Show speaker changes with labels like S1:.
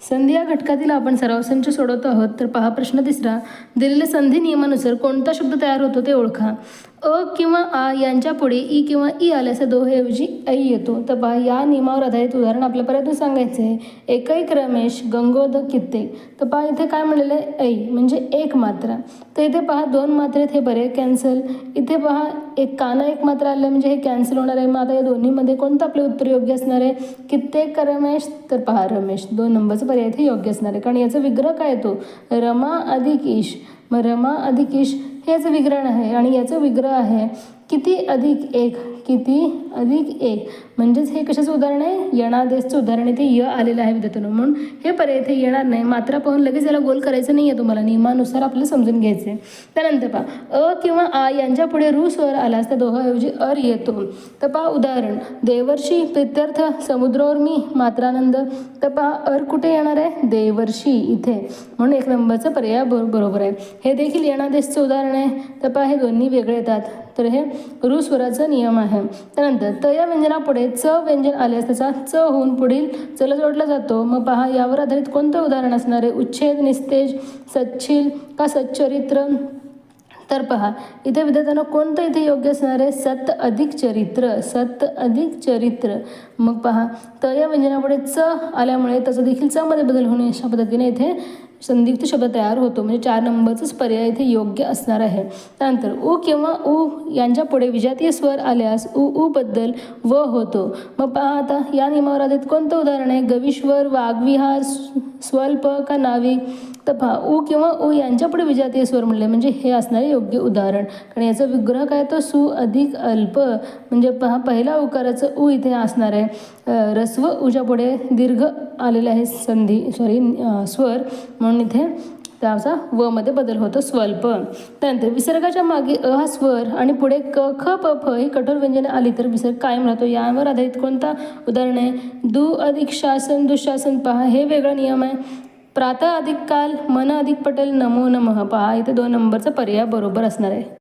S1: संधी या घटकातील आपण सराव संच सोडवतो आहोत. तर पहा प्रश्न तिसरा. दिलेल्या संधी नियमानुसार कोणता शब्द तयार होतो ते ओळखा. अ किंवा आ यांच्या पुढे ई किंवा ई आल्यास दोहेऐवजी ऐ येतो. तर पहा या नियमावर आधारित उदाहरण आपल्या पर्यंत सांगायचं आहे. एकैक रमेश गंगोद कित्येक. तर पहा इथे काय म्हणलेलं आहे ऐ म्हणजे एक मात्रा. तर इथे पहा दोन मात्रेत हे बरे कॅन्सल. इथे पहा एक काना एक मात्रा आलं म्हणजे हे कॅन्सल होणार आहे. मग आता या दोन्हीमध्ये कोणतं आपले उत्तर योग्य असणार आहे. कित्येक रमेश. तर पहा रमेश 2 नंबरचं पर्याय इथे योग्य असणार आहे. कारण याचा विग्रह काय येतो रमा अधिक ईश. मग रमा अधिक ईश हे याचं विग्रहण आहे आणि याचं विग्रह आहे किती अधिक एक. किती अधिक एक म्हणजेच हे कशाचं उदाहरण आहे यणादेशचं उदाहरण इथे य आलेलं आहे विद्यार्थ्यांनो. म्हणून हे पर्याय इथे येणार नाही. मात्रा पाहून लगेच याला गोल करायचं नाही आहे तुम्हाला. नियमानुसार आपल्याला समजून घ्यायचं आहे. त्यानंतर पहा अ किंवा आ यांच्या पुढे रू स्वर आलास तर दोहाऐवजी अर येतो. तर पहा उदाहरण देवर्षी प्रित्यर्थ समुद्रावर मी मात्रानंद. तर पहा अर कुठे येणार आहे देवर्षी इथे. म्हणून 1 नंबरचं पर्याय बरोबर आहे. हे देखील यणादेशचं उदाहरण आहे. तर पहा हे दोन्ही वेगळे येतात. तर हे रू स्वराचा नियम आहे. त्यानंतर त या व्यंजनापुढे च व्यंजन आल्यास त्याचा च होऊन पुढील चल जोडला जातो. मग पहा यावर आधारित कोणतं उदाहरण असणार आहे. उच्छेद निस्तेज सच्छील का सच्चरित्र. तर पहा इथे विद्यार्थ्यांना कोणतं इथे योग्य असणार आहे सत अधिक चरित्र. सत अधिक चरित्र. मग पहा त या व्यंजनापुढे च आल्यामुळे त्याचा देखील च मध्ये बदल होणे अशा पद्धतीने इथे संदिग्ध शब्द तयार होतो. म्हणजे 4 नंबरचाच पर्याय इथे योग्य असणार आहे. त्यानंतर उ किंवा उ यांच्या पुढे विजातीय स्वर आल्यास उ बद्दल व होतो. मग पहा आता या नियमावर आधारित कोणतं उदाहरण आहे गविश्वर वाघविहार स्वल्प का नाविक. तर पहा उ किंवा उ यांच्या पुढे विजातीय स्वर म्हणले म्हणजे हे असणारे योग्य उदाहरण. कारण याचा विग्रह काय तो सु अधिक अल्प. म्हणजे पहा पहिला उकाराचं उ इथे असणार आहे. रस्व उच्या पुढे दीर्घ आलेला आहे स्वर. म्हणून इथे त्याचा व मध्ये बदल होतो स्वल्प. त्यानंतर विसर्गाच्या मागे अ हा स्वर आणि पुढे क ख प फ ही कठोर व्यंजने आली तर विसर्ग कायम राहतो. यावर आधारित कोणता उदाहरण आहे दु अधिक शासन दुःशासन. पहा हे वेगळा नियम आहे. प्रातः अधिक काल मन अधिक पटेल नमो नमः. पहा इथे 2 नंबरचा पर्याय बरोबर असणार आहे.